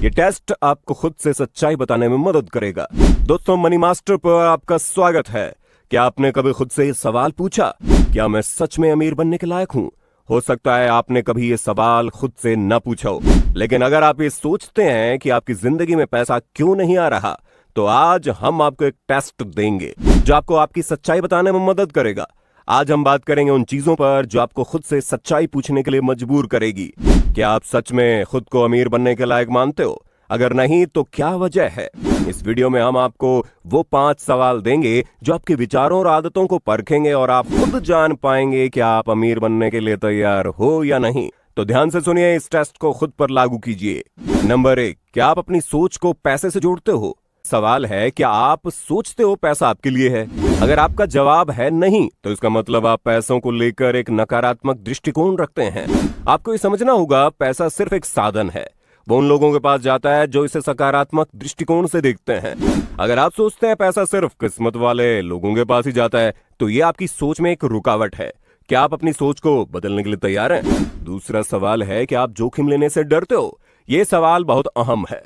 ये टेस्ट आपको खुद से सच्चाई बताने में मदद करेगा। दोस्तों, मनी मास्टर पर आपका स्वागत है। क्या आपने कभी खुद से ये सवाल पूछा, क्या मैं सच में अमीर बनने के लायक हूं? हो सकता है आपने कभी ये सवाल खुद से न पूछा हो, लेकिन अगर आप ये सोचते हैं कि आपकी जिंदगी में पैसा क्यों नहीं आ रहा, तो आज हम आपको एक टेस्ट देंगे जो आपको आपकी सच्चाई बताने में मदद करेगा। आज हम बात करेंगे उन चीजों पर जो आपको खुद से सच्चाई पूछने के लिए मजबूर करेगी। क्या आप सच में खुद को अमीर बनने के लायक मानते हो? अगर नहीं तो क्या वजह है? इस वीडियो में हम आपको वो 5 सवाल देंगे जो आपके विचारों और आदतों को परखेंगे और आप खुद जान पाएंगे कि आप अमीर बनने के लिए तैयार हो या नहीं। तो ध्यान से सुनिए, इस टेस्ट को खुद पर लागू कीजिए। नंबर 1, क्या आप अपनी सोच को पैसे से जोड़ते हो? सवाल है, क्या आप सोचते हो पैसा आपके लिए है? अगर आपका जवाब है नहीं, तो इसका मतलब आप पैसों को लेकर एक नकारात्मक दृष्टिकोण रखते हैं। आपको ये समझना होगा, पैसा सिर्फ एक साधन है। वो उन लोगों के पास जाता है जो इसे सकारात्मक दृष्टिकोण से देखते हैं। अगर आप सोचते हैं पैसा सिर्फ किस्मत वाले लोगों के पास ही जाता है, तो ये आपकी सोच में एक रुकावट है। क्या आप अपनी सोच को बदलने के लिए तैयार हैं? दूसरा सवाल है, क्या आप जोखिम लेने से डरते हो? ये सवाल बहुत अहम है,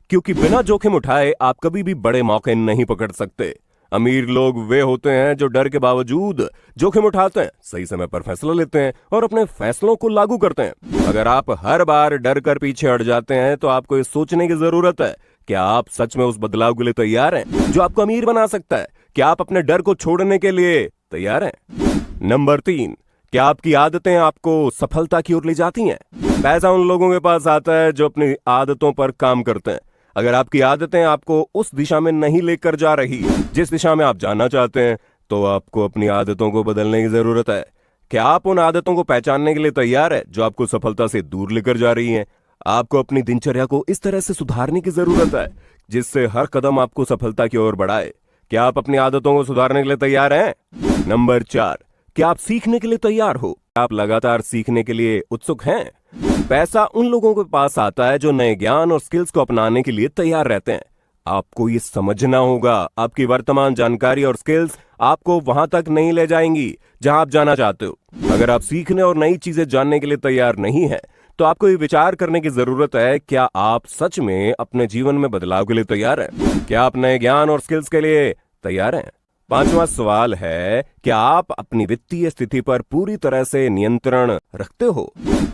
क्योंकि बिना जोखिम उठाए आप कभी भी बड़े मौके नहीं पकड़ सकते। अमीर लोग वे होते हैं जो डर के बावजूद जोखिम उठाते हैं, सही समय पर फैसला लेते हैं और अपने फैसलों को लागू करते हैं। अगर आप हर बार डर कर पीछे हट जाते हैं, तो आपको ये सोचने की जरूरत है, क्या आप सच में उस बदलाव के लिए तैयार हैं जो आपको अमीर बना सकता है? क्या आप अपने डर को छोड़ने के लिए तैयार हैं? नंबर 3, क्या आपकी आदतें आपको सफलता की ओर ले जाती हैं? पैसा उन लोगों के पास आता है जो अपनी आदतों पर काम करते हैं। अगर आपकी आदतें आपको उस दिशा में नहीं लेकर जा रही जिस दिशा में आप जाना चाहते हैं, तो आपको अपनी आदतों को बदलने की जरूरत है। क्या आप उन आदतों को पहचानने के लिए तैयार है जो आपको सफलता से दूर लेकर जा रही हैं? आपको अपनी दिनचर्या को इस तरह से सुधारने की जरूरत है जिससे हर कदम आपको सफलता की ओर बढ़ाए। क्या आप अपनी आदतों को सुधारने के लिए तैयार हैं? नंबर 4, क्या आप सीखने के लिए तैयार हो? आप लगातार सीखने के लिए उत्सुक हैं? पैसा उन लोगों के पास आता है जो नए ज्ञान और स्किल्स को अपनाने के लिए तैयार रहते हैं। आपको ये समझना होगा, आपकी वर्तमान जानकारी और स्किल्स आपको वहां तक नहीं ले जाएंगी जहां आप जाना चाहते हो। अगर आप सीखने और नई चीजें जानने के लिए तैयार नहीं हैं, तो आपको ये विचार करने की जरूरत है, क्या आप सच में अपने जीवन में बदलाव के लिए तैयार हैं? क्या आप नए ज्ञान और स्किल्स के लिए तैयार हैं? 5वां सवाल है, क्या आप अपनी वित्तीय स्थिति पर पूरी तरह से नियंत्रण रखते हो?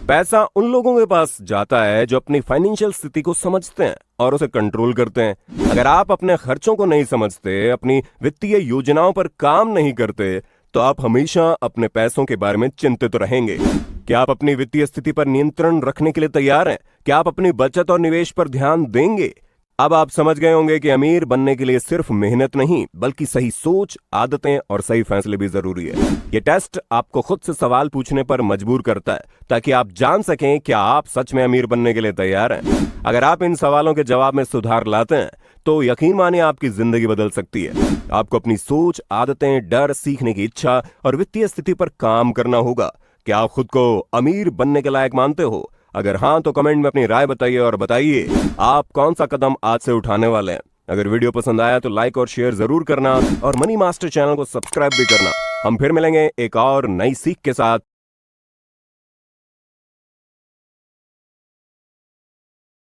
पैसा उन लोगों के पास जाता है जो अपनी फाइनेंशियल स्थिति को समझते हैं और उसे कंट्रोल करते हैं। अगर आप अपने खर्चों को नहीं समझते, अपनी वित्तीय योजनाओं पर काम नहीं करते, तो आप हमेशा अपने पैसों के बारे में चिंतित रहेंगे। क्या आप अपनी वित्तीय स्थिति पर नियंत्रण रखने के लिए तैयार हैं? क्या आप अपनी बचत और निवेश पर ध्यान देंगे? अब आप समझ गए होंगे कि अमीर बनने के लिए सिर्फ मेहनत नहीं, बल्कि सही सोच, आदतें और सही फैसले भी जरूरी है। ये टेस्ट आपको खुद से सवाल पूछने पर मजबूर करता है, ताकि आप जान सकें क्या आप सच में अमीर बनने के लिए तैयार हैं। अगर आप इन सवालों के जवाब में सुधार लाते हैं, तो यकीन मानिए आपकी जिंदगी बदल सकती है। आपको अपनी सोच, आदतें, डर, सीखने की इच्छा और वित्तीय स्थिति पर काम करना होगा। क्या आप खुद को अमीर बनने के लायक मानते हो? अगर हाँ, तो कमेंट में अपनी राय बताइए और बताइए आप कौन सा कदम आज से उठाने वाले हैं। अगर वीडियो पसंद आया तो लाइक और शेयर जरूर करना और मनी मास्टर चैनल को सब्सक्राइब भी करना। हम फिर मिलेंगे एक और नई सीख के साथ।